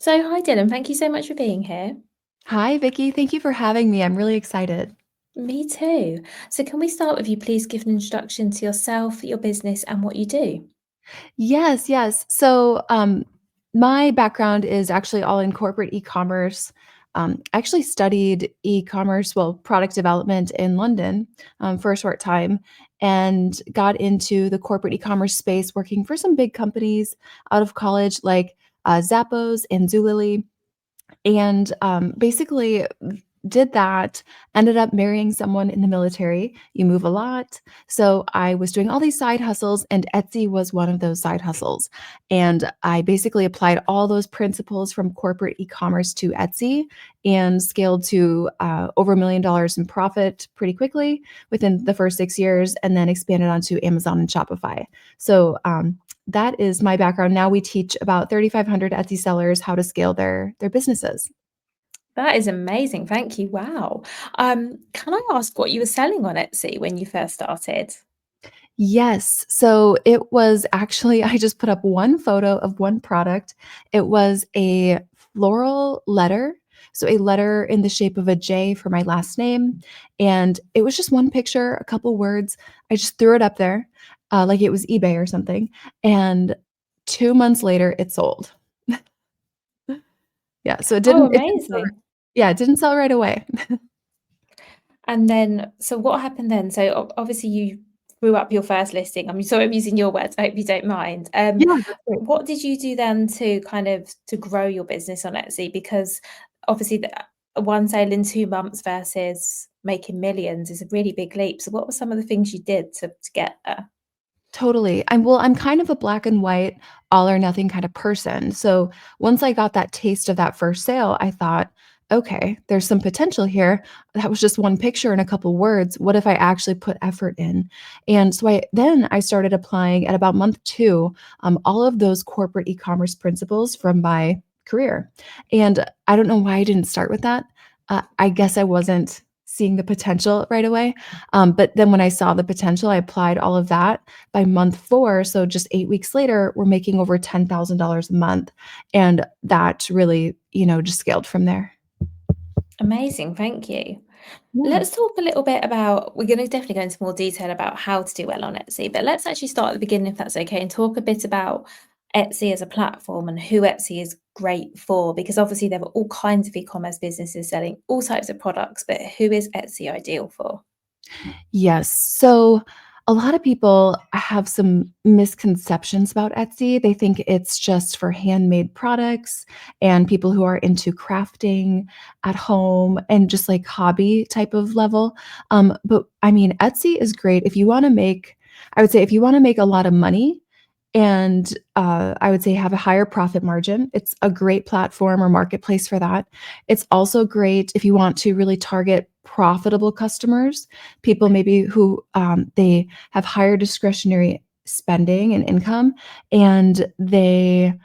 So, hi Dylan, thank you so much for being here. Hi, Vicky. Thank you for having me. I'm really excited. Me too. So, can we start with you please give an introduction to yourself, your business, and what you do? Yes, yes. My background is actually all in corporate e-commerce. I actually studied e-commerce, well, product development in London for a short time and got into the corporate e-commerce space working for some big companies out of college like Zappos and Zulily. And basically did that, ended up marrying someone in the military. You move a lot. So I was doing all these side hustles, and Etsy was one of those side hustles. And I basically applied all those principles from corporate e commerce to Etsy and scaled to over $1 million in profit pretty quickly within the first 6 years, and then expanded onto Amazon and Shopify. So that is my background. Now we teach about 3,500 Etsy sellers how to scale their businesses. That is amazing. Thank you. Wow. Can I ask what you were selling on Etsy when you first started? Yes. So it was actually, I just put up one photo of one product. It was a floral letter. So a letter in the shape of a J for my last name. And it was just one picture, a couple words. I just threw it up there like it was eBay or something. And 2 months later, it sold. Yeah. So Oh, it didn't sell, amazing. yeah, it didn't sell right away. And then, so what happened then? So, obviously, you threw up your first listing. I'm sorry, I'm using your words. I hope you don't mind. Yeah, that's great. What did you do then to kind of to grow your business on Etsy? Because obviously, one sale in 2 months versus making millions is a really big leap. So, what were some of the things you did to get there? Totally. I'm kind of a black and white, all or nothing kind of person. So once I got that taste of that first sale, I thought, okay, there's some potential here. That was just one picture and a couple words. What if I actually put effort in? And so I started applying at about month two, all of those corporate e-commerce principles from my career. And I don't know why I didn't start with that. I guess I wasn't seeing the potential right away. But then when I saw the potential, I applied all of that by month four, so just 8 weeks later, we're making over $10,000 a month. And that really, just scaled from there. Amazing, thank you. Yeah. Let's talk a little bit about, we're going to definitely go into more detail about how to do well on Etsy, but let's actually start at the beginning if that's okay and talk a bit about Etsy as a platform and who Etsy is great for, because obviously there are all kinds of e-commerce businesses selling all types of products, but who is Etsy ideal for? Yes. So a lot of people have some misconceptions about Etsy. They think it's just for handmade products and people who are into crafting at home and just like hobby type of level. But I mean, Etsy is great if you want to make, I would say, if you want to make a lot of money and I would say have a higher profit margin. It's a great platform or marketplace for that. It's also great if you want to really target profitable customers, people maybe who they have higher discretionary spending and income, and they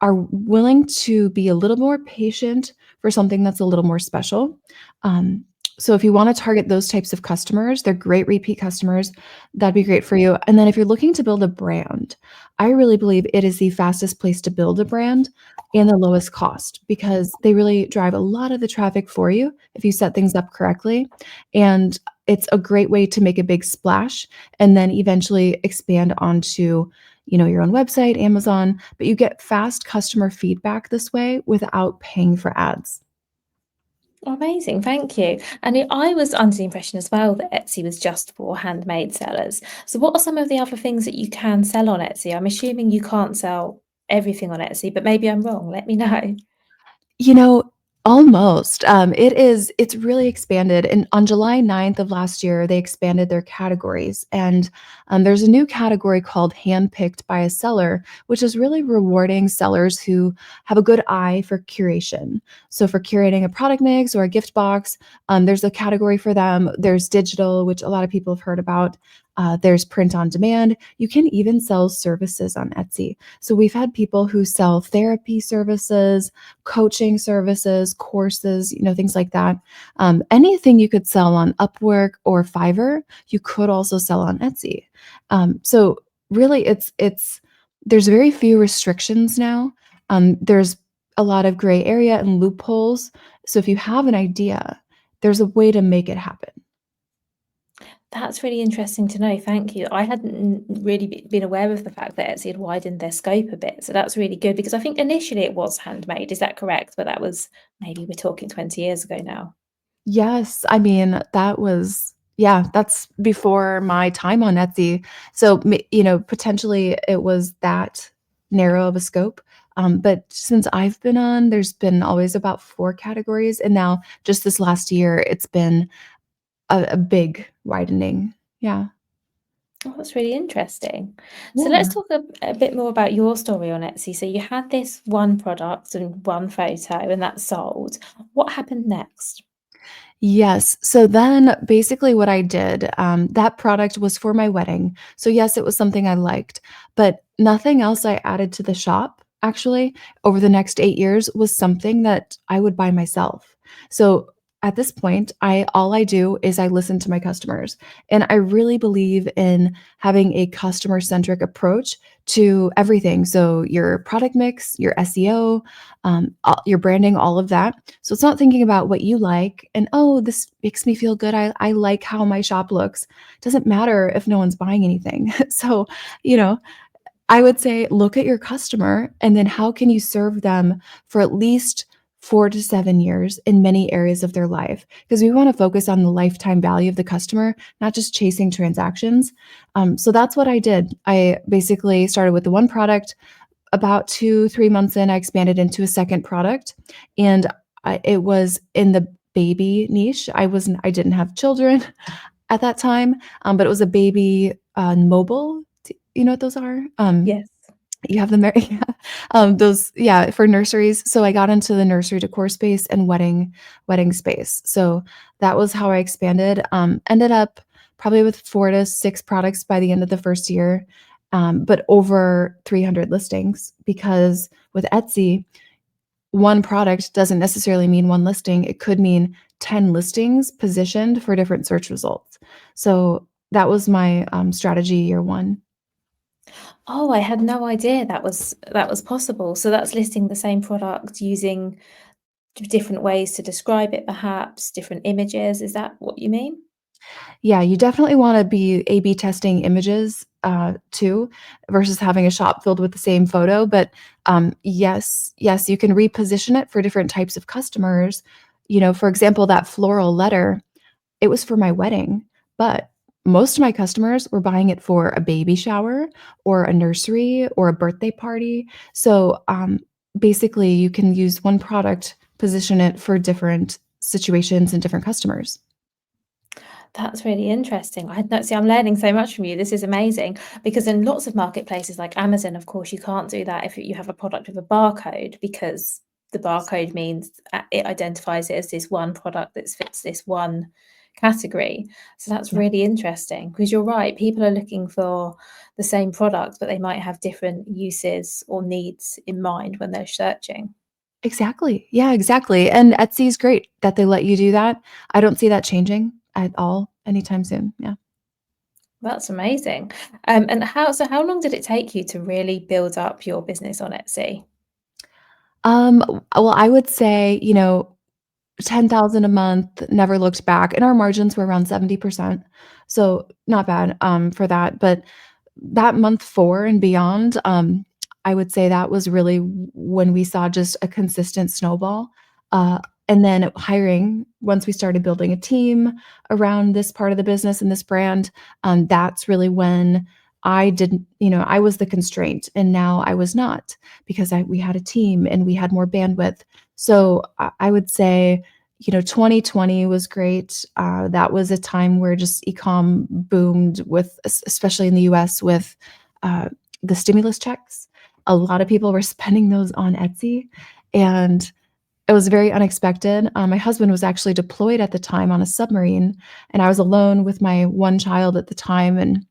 are willing to be a little more patient for something that's a little more special. Um, so if you want to target those types of customers, they're great repeat customers. That'd be great for you. And then if you're looking to build a brand, I really believe it is the fastest place to build a brand and the lowest cost because they really drive a lot of the traffic for you if you set things up correctly. And it's a great way to make a big splash and then eventually expand onto your own website, Amazon, but you get fast customer feedback this way without paying for ads. Amazing, thank you. And I was under the impression as well that Etsy was just for handmade sellers. So, what are some of the other things that you can sell on Etsy? I'm assuming you can't sell everything on Etsy, but maybe I'm wrong. Let me know. You know, almost. It's really expanded. And on July 9th of last year, they expanded their categories. And there's a new category called handpicked by a seller, which is really rewarding sellers who have a good eye for curation. So for curating a product mix or a gift box, there's a category for them. There's digital, which a lot of people have heard about. There's print on demand. You can even sell services on Etsy. So we've had people who sell therapy services, coaching services, courses, things like that. Anything you could sell on Upwork or Fiverr, you could also sell on Etsy. So really, it's there's very few restrictions now. There's a lot of gray area and loopholes. So if you have an idea, there's a way to make it happen. That's really interesting to know, thank you. I hadn't really been aware of the fact that Etsy had widened their scope a bit, so that's really good because I think initially it was handmade, is that correct? But that was maybe we're talking 20 years ago now. Yes, I mean, that was yeah, that's before my time on Etsy. So, potentially it was that narrow of a scope, but since I've been on, there's been always about 4 categories, and now just this last year, it's been a big widening. Yeah. Oh, that's really interesting. So let's Yeah. talk a bit more about your story on Etsy. So you had this one product and one photo, and that sold. What happened next? Yes. So then basically what I did, that product was for my wedding. So yes, it was something I liked, but nothing else I added to the shop actually over the next 8 years was something that I would buy myself. So at this point, I all I do is I listen to my customers. And I really believe in having a customer-centric approach to everything. So your product mix, your SEO, your branding, all of that. So it's not thinking about what you like and, "Oh, this makes me feel good. I like how my shop looks." Doesn't matter if no one's buying anything. So, you know, I would say look at your customer and then how can you serve them for at least 4 to 7 years in many areas of their life? Because we wanna focus on the lifetime value of the customer, not just chasing transactions. So that's what I did. I basically started with the one product, about 2, 3 months in, I expanded into a second product, and it was in the baby niche. I didn't have children at that time, but it was a baby, mobile. You know what those are? Yes. You have them there? Yeah. Those yeah, for nurseries. So I got into the nursery decor space and wedding space. So that was how I expanded. Ended up probably with 4 to 6 products by the end of the first year, but over 300 listings because with Etsy, one product doesn't necessarily mean one listing. It could mean 10 listings positioned for different search results. So that was my, strategy year 1. Oh, I had no idea that was possible. So that's listing the same product using different ways to describe it, perhaps different images. Is that what you mean? Yeah, you definitely wanna be A/B testing images, too, versus having a shop filled with the same photo, but, yes, you can reposition it for different types of customers. For example, that floral letter, it was for my wedding, but most of my customers were buying it for a baby shower or a nursery or a birthday party. So, basically, you can use one product, position it for different situations and different customers. That's really interesting. I had not see, I'm learning so much from you. This is amazing because in lots of marketplaces like Amazon, of course, you can't do that if you have a product with a barcode because the barcode means it identifies it as this one product that fits this one category. So that's Yeah. really interesting because you're right. People are looking for the same product, but they might have different uses or needs in mind when they're searching. Exactly. Yeah, exactly, and Etsy is great that they let you do that. I don't see that changing at all anytime soon, yeah. That's amazing. And how long did it take you to really build up your business on Etsy? Well, I would say, 10,000 a month, never looked back, and our margins were around 70%, so not bad, for that, but that month 4 and beyond, I would say that was really when we saw just a consistent snowball, uh, and then hiring, once we started building a team around this part of the business and this brand, that's really when I didn't I was the constraint, and now I was not because we had a team and we had more bandwidth. So I would say 2020 was great. That was a time where just e-com boomed with, especially in the US with uh, the stimulus checks. A lot of people were spending those on Etsy, and it was very unexpected. My husband was actually deployed at the time on a submarine, and I was alone with my one child at the time, and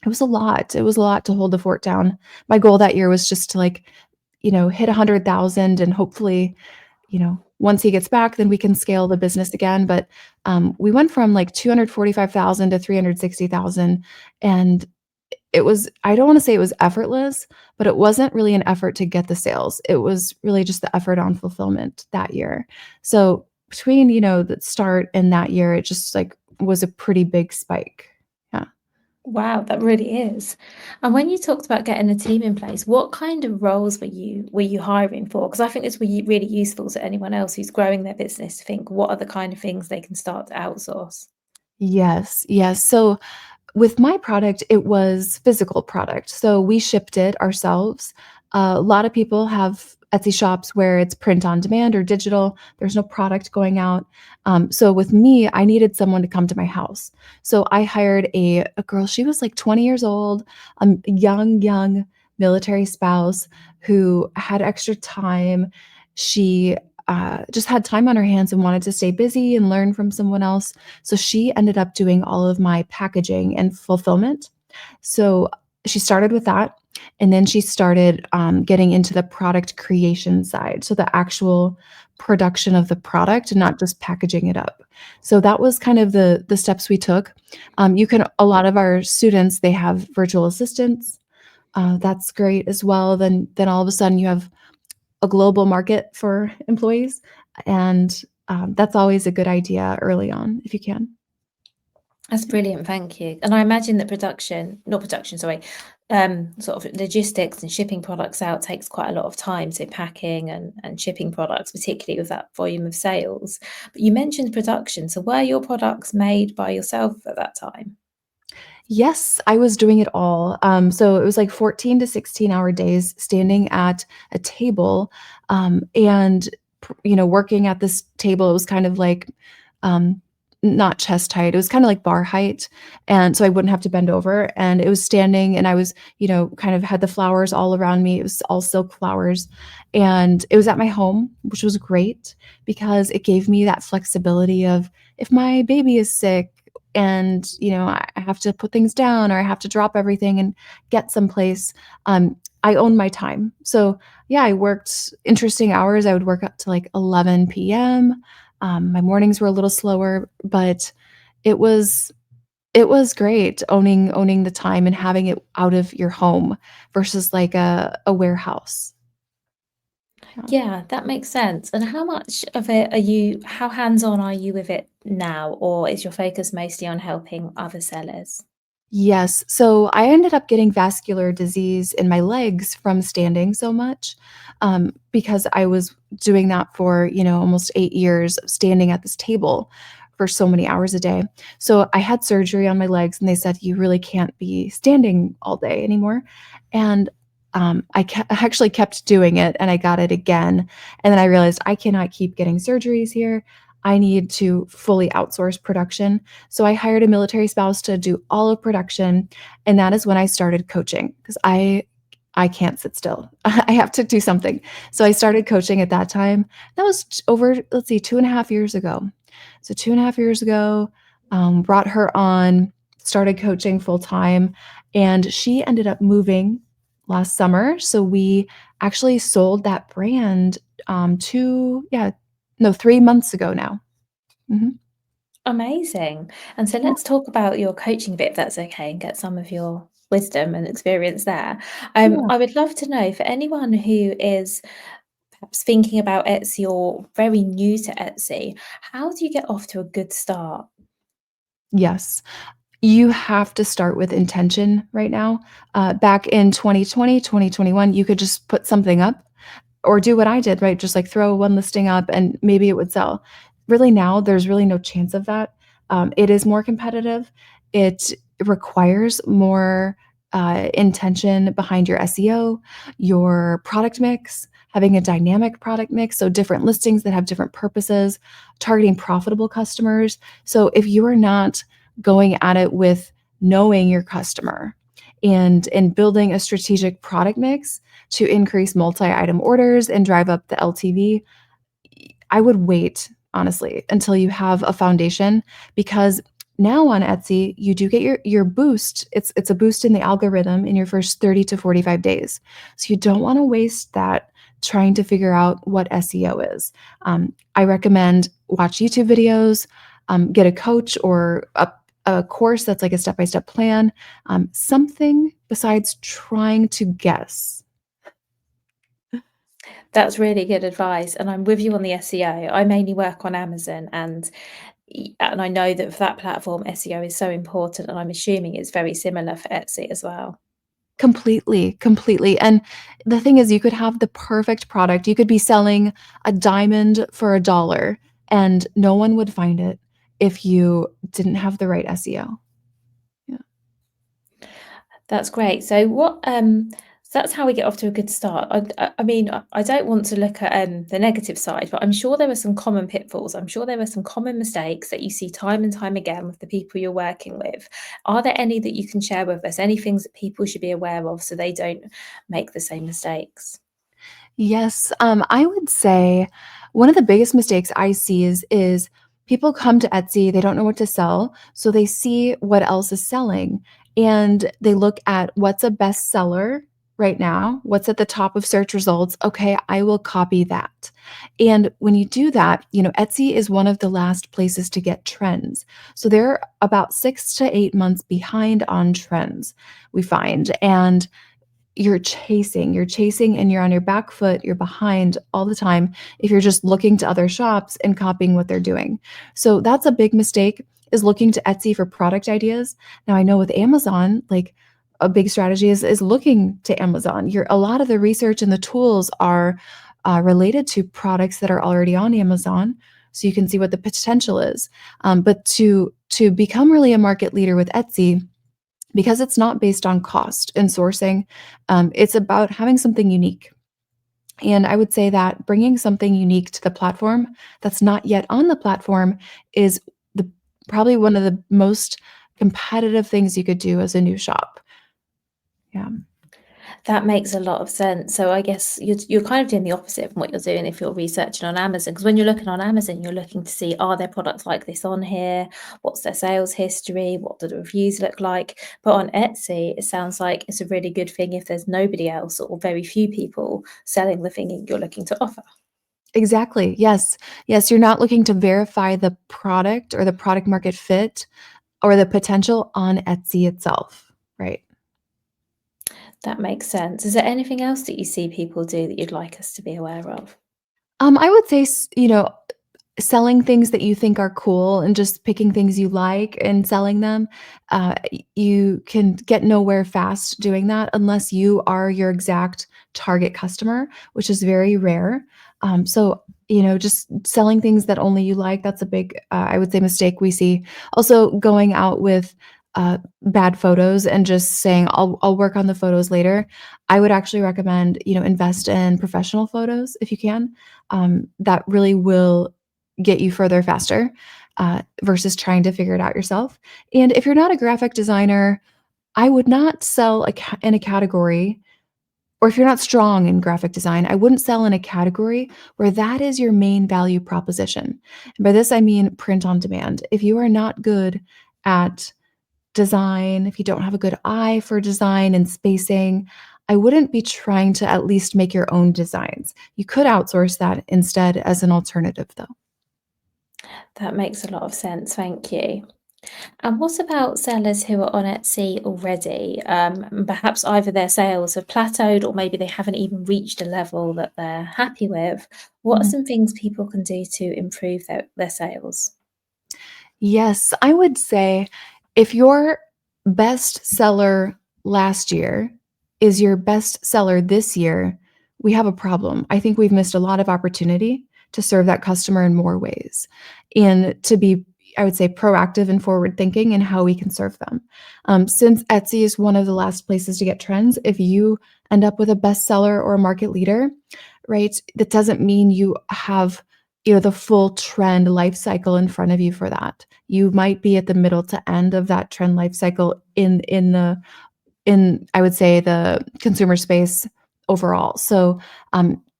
it was a lot. It was a lot to hold the fort down. My goal that year was just to hit 100,000 and hopefully once he gets back, then we can scale the business again, but, we went from, like, 245,000 to 360,000, and it was I don't wanna say it was effortless, but it wasn't really an effort to get the sales. It was really just the effort on fulfillment that year. So between, the start and that year, it just, like, was a pretty big spike. Yeah. Wow, that really is. And when you talked about getting a team in place, what kind of roles were you hiring for? Because I think this would be really useful to anyone else who's growing their business to think what are the kind of things they can start to outsource. Yes, yes. So with my product, it was physical product, so we shipped it ourselves. A lot of people have Etsy shops where it's print on demand or digital. There's no product going out. So with me, I needed someone to come to my house. So I hired a girl. She was like 20 years old, a young military spouse who had extra time. She just had time on her hands and wanted to stay busy and learn from someone else. So she ended up doing all of my packaging and fulfillment. So she started with that. And then she started getting into the product creation side. So the actual production of the product and not just packaging it up. So that was kind of the steps we took. A lot of our students, they have virtual assistants. That's great as well. Then all of a sudden you have a global market for employees. And that's always a good idea early on if you can. That's brilliant, thank you. And I imagine that production, not production, sorry, sort of logistics and shipping products out takes quite a lot of time. So packing and shipping products, particularly with that volume of sales. But you mentioned production. So were your products made by yourself at that time? Yes, I was doing it all. So it was like 14 to 16-hour days standing at a table, and working at this table. It was kind of like, um, not chest height. It was kind of like bar height, and so I wouldn't have to bend over. And it was standing, and I was, kind of had the flowers all around me. It was all silk flowers, and it was at my home, which was great because it gave me that flexibility of if my baby is sick and I have to put things down or I have to drop everything and get someplace. I own my time. So yeah, I worked interesting hours. I would work up to like 11 p.m. My mornings were a little slower, but it was it was great owning the time and having it out of your home versus like a warehouse. Yeah. Yeah, that makes sense. And how much of it how hands-on are you with it now, or is your focus mostly on helping other sellers? Yes. So I ended up getting vascular disease in my legs from standing so much, because I was doing that for, almost 8 years, standing at this table for so many hours a day. So I had surgery on my legs, and they said, you really can't be standing all day anymore. And I actually kept doing it, and I got it again. And then I realized I cannot keep getting surgeries here. I need to fully outsource production. So I hired a military spouse to do all of production, and that is when I started coaching because I can't sit still. I have to do something. So I started coaching at that time. That was over, let's see, 2.5 years ago. So 2.5 years ago, brought her on, started coaching full time, and she ended up moving last summer. So we actually sold that brand 3 months ago now. Mhm. Amazing. And so Yeah. let's talk about your coaching bit, if that's okay, and get some of your wisdom and experience there. Yeah. I would love to know for anyone who is perhaps thinking about Etsy or very new to Etsy, how do you get off to a good start? Yes. You have to start with intention right now. Back in 2020, 2021, you could just put something up or do what I did, right? Just like throw one listing up and maybe it would sell. Really now, there's really no chance of that. It is more competitive. It requires more intention behind your SEO, your product mix, having a dynamic product mix. So different listings that have different purposes, targeting profitable customers. So if you are not going at it with knowing your customer and building a strategic product mix to increase multi-item orders and drive up the LTV, I would wait, honestly, until you have a foundation because now on Etsy, you do get your boost. It's a boost in the algorithm in your first 30 to 45 days. So you don't want to waste that trying to figure out what SEO is. I recommend watch YouTube videos, get a coach or a course that's like a step-by-step plan, something besides trying to guess. That's really good advice, and I'm with you on the SEO. I mainly work on Amazon, and I know that for that platform, SEO is so important, and I'm assuming it's very similar for Etsy as well. Completely, completely, and the thing is you could have the perfect product. You could be selling a diamond for $1, and no one would find it if you didn't have the right SEO. Yeah. That's great. So that's how we get off to a good start. I mean, I don't want to look at the negative side, but I'm sure there are some common pitfalls. I'm sure there are some common mistakes that you see time and time again with the people you're working with. Are there any that you can share with us? Any things that people should be aware of so they don't make the same mistakes? Yes, I would say one of the biggest mistakes I see is people come to Etsy, they don't know what to sell, so they see what else is selling, and they look at what's a bestseller right now, what's at the top of search results, "Okay, I will copy that." And when you do that, Etsy is one of the last places to get trends. So they're about 6 to 8 months behind on trends, we find, and you're chasing and you're on your back foot, you're behind all the time if you're just looking to other shops and copying what they're doing. So that's a big mistake is looking to Etsy for product ideas. Now I know with Amazon, like a big strategy is looking to Amazon. A lot of the research and the tools are related to products that are already on Amazon, so you can see what the potential is. But to become really a market leader with Etsy, because it's not based on cost and sourcing, it's about having something unique. And I would say that bringing something unique to the platform that's not yet on the platform is the probably one of the most competitive things you could do as a new shop. Yeah. That makes a lot of sense. So I guess you're kind of doing the opposite from what you're doing if you're researching on Amazon. Because when you're looking on Amazon, you're looking to see, are there products like this on here? What's their sales history? What do the reviews look like? But on Etsy, it sounds like it's a really good thing if there's nobody else or very few people selling the thing you're looking to offer. Exactly. Yes. Yes, you're not looking to verify the product or the product market fit or the potential on Etsy itself, right? That makes sense. Is there anything else that you see people do that you'd like us to be aware of? I would say, selling things that you think are cool and just picking things you like and selling them, you can get nowhere fast doing that unless you are your exact target customer, which is very rare. So, just selling things that only you like, that's a big, I would say, mistake we see. Also, going out with bad photos and just saying, I'll work on the photos later. I would actually recommend, invest in professional photos if you can. That really will get you further faster, versus trying to figure it out yourself. And if you're not a graphic designer, I would not sell in a category, or if you're not strong in graphic design, I wouldn't sell in a category where that is your main value proposition. And by this, I mean print on demand. If you are not good at design, if you don't have a good eye for design and spacing, I wouldn't be trying to at least make your own designs. You could outsource that instead as an alternative, though. That makes a lot of sense. Thank you. And what about sellers who are on Etsy already? And perhaps either their sales have plateaued or maybe they haven't even reached a level that they're happy with. What are Mhm. some things people can do to improve their sales? Yes, I would say if your best seller last year is your best seller this year, we have a problem. I think we've missed a lot of opportunity to serve that customer in more ways and to be, I would say, proactive and forward thinking in how we can serve them. Since Etsy is one of the last places to get trends, if you end up with a bestseller or a market leader, right, that doesn't mean you have the full trend life cycle in front of you for that. You might be at the middle to end of that trend life cycle in I would say the consumer space overall. So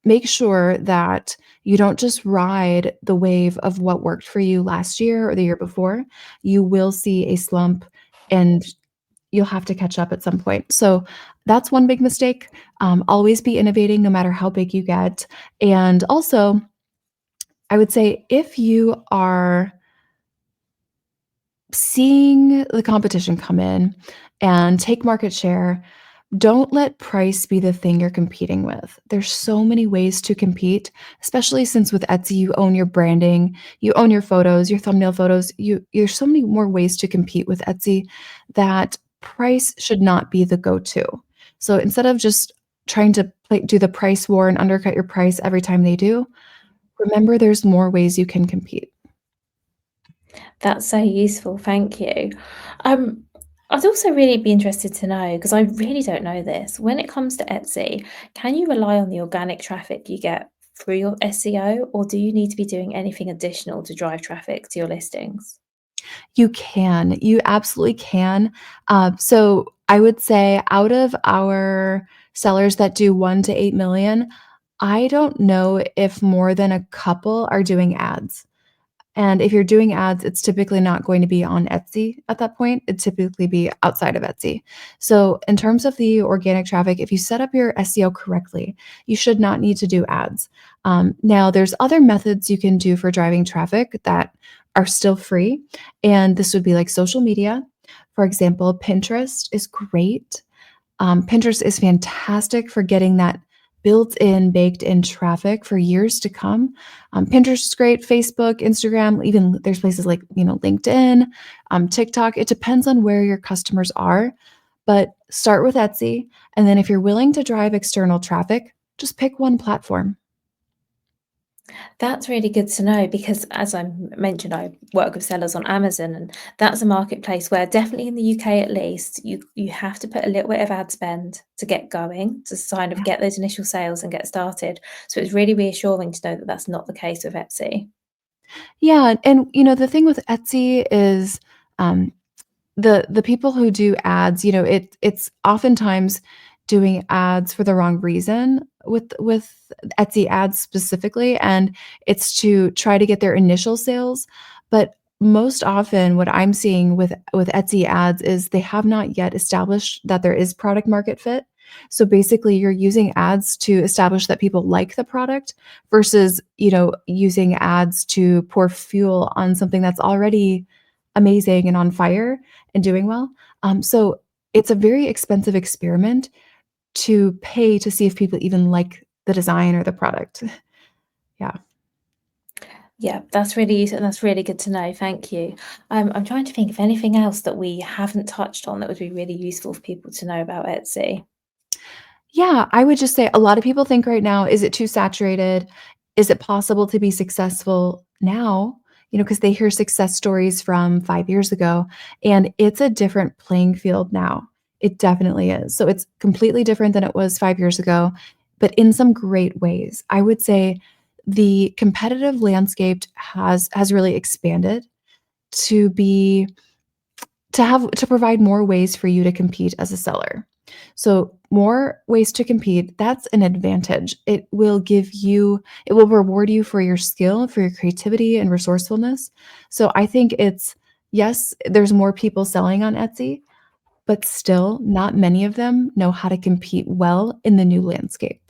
make sure that you don't just ride the wave of what worked for you last year or the year before. You will see a slump and you'll have to catch up at some point. So that's one big mistake. Always be innovating no matter how big you get. And also, I would say if you are seeing the competition come in and take market share, don't let price be the thing you're competing with. There's so many ways to compete, especially since with Etsy, you own your branding, you own your photos, your thumbnail photos. There's so many more ways to compete with Etsy that price should not be the go-to. So instead of just trying to do the price war and undercut your price every time they do, remember there's more ways you can compete. That's so useful, thank you. Um, I'd also really be interested to know, because I really don't know this, when it comes to Etsy, can you rely on the organic traffic you get through your SEO, or do you need to be doing anything additional to drive traffic to your listings? You can. You absolutely can. So I would say out of our sellers that do 1 to 8 million, I don't know if more than a couple are doing ads. And if you're doing ads, it's typically not going to be on Etsy at that point. It'd typically be outside of Etsy. So in terms of the organic traffic, if you set up your SEO correctly, you should not need to do ads. Now, there's other methods you can do for driving traffic that are still free, and this would be like social media. For example, Pinterest is great. Pinterest is fantastic for getting that built-in, baked-in traffic for years to come. Pinterest is great, Facebook, Instagram, even there's places like, LinkedIn, TikTok. It depends on where your customers are, but start with Etsy, and then if you're willing to drive external traffic, just pick one platform. That's really good to know because, as I mentioned, I work with sellers on Amazon, and that's a marketplace where definitely in the UK at least, you have to put a little bit of ad spend to get going, to kind of Yeah. get those initial sales and get started. So it's really reassuring to know that that's not the case with Etsy. Yeah, and, the thing with Etsy is, um, the people who do ads, it's oftentimes doing ads for the wrong reason with Etsy ads specifically, and it's to try to get their initial sales. But most often what I'm seeing with Etsy ads is they have not yet established that there is product market fit. So basically you're using ads to establish that people like the product versus, using ads to pour fuel on something that's already amazing and on fire and doing well. So it's a very expensive experiment to pay to see if people even like the design or the product. Yeah. Yeah, that's really useful and that's really good to know. Thank you. I'm trying to think of anything else that we haven't touched on that would be really useful for people to know about Etsy. Yeah, I would just say a lot of people think right now, is it too saturated? Is it possible to be successful now? Because they hear success stories from 5 years ago, and it's a different playing field now. It definitely is. So it's completely different than it was 5 years ago, but in some great ways. I would say the competitive landscape has really expanded to be to provide more ways for you to compete as a seller. So, more ways to compete, that's an advantage. It will reward you for your skill, for your creativity and resourcefulness. So, I think it's yes, there's more people selling on Etsy, but still not many of them know how to compete well in the new landscape.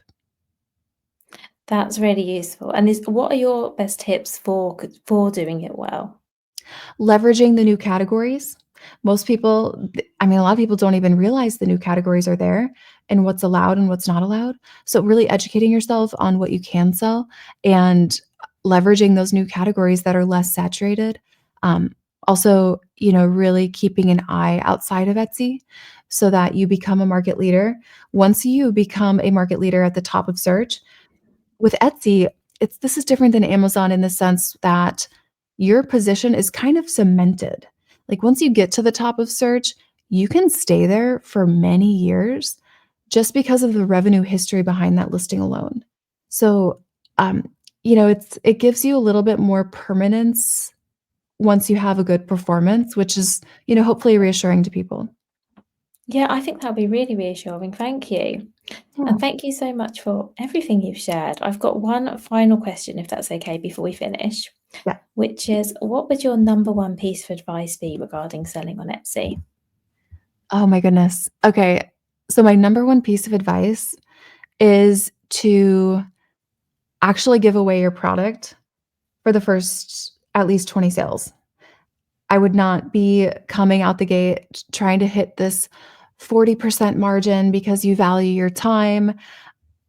That's really useful. And what are your best tips for doing it well? Leveraging the new categories. Most people, a lot of people don't even realize the new categories are there and what's allowed and what's not allowed. So, really educating yourself on what you can sell and leveraging those new categories that are less saturated. Um, Also, really keeping an eye outside of Etsy so that you become a market leader. Once you become a market leader at the top of search, with Etsy, this is different than Amazon in the sense that your position is kind of cemented. Like, once you get to the top of search, you can stay there for many years just because of the revenue history behind that listing alone. So, um, it gives you a little bit more permanence once you have a good performance, which is, hopefully reassuring to people. Yeah, I think that'll be really reassuring. Thank you. Yeah. And thank you so much for everything you've shared. I've got one final question, if that's okay, before we finish, Yeah. which is what would your number one piece of advice be regarding selling on Etsy? Oh my goodness. Okay. So my number one piece of advice is to actually give away your product for the first at least 20 sales. I would not be coming out the gate trying to hit this 40% margin because you value your time.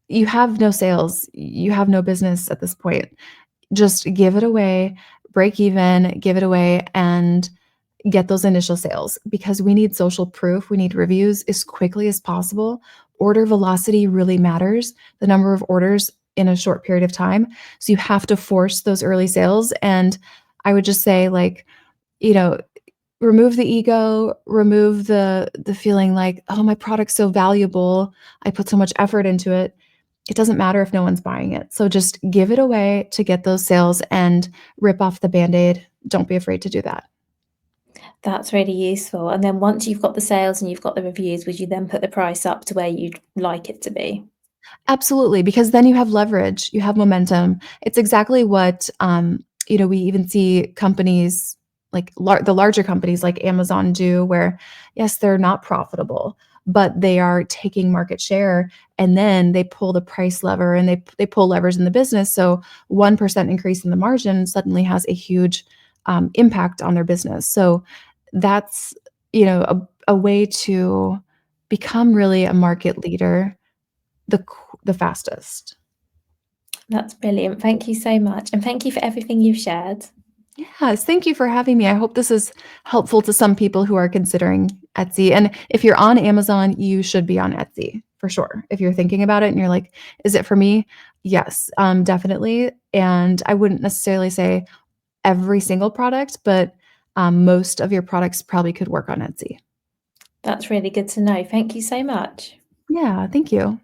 You have no sales, you have no business at this point. Just give it away, break even, give it away, and get those initial sales because we need social proof. We need reviews as quickly as possible. Order velocity really matters, the number of orders in a short period of time. So you have to force those early sales. And I would just say, like, you know, remove the ego, remove the feeling like, oh, my product's so valuable. I put so much effort into it. It doesn't matter if no one's buying it. So just give it away to get those sales and rip off the band-aid. Don't be afraid to do that. That's really useful. And then once you've got the sales and you've got the reviews, would you then put the price up to where you'd like it to be? Absolutely, because then you have leverage, you have momentum. It's exactly what, we even see companies like the larger companies like Amazon do, where yes, they're not profitable, but they are taking market share, and then they pull the price lever and they pull levers in the business. So 1% increase in the margin suddenly has a huge impact on their business. So that's a way to become really a market leader the fastest. That's brilliant. Thank you so much. And thank you for everything you've shared. Yes, thank you for having me. I hope this is helpful to some people who are considering Etsy. And if you're on Amazon, you should be on Etsy for sure. If you're thinking about it and you're like, is it for me? Yes, definitely. And I wouldn't necessarily say every single product, but most of your products probably could work on Etsy. That's really good to know. Thank you so much. Yeah, thank you.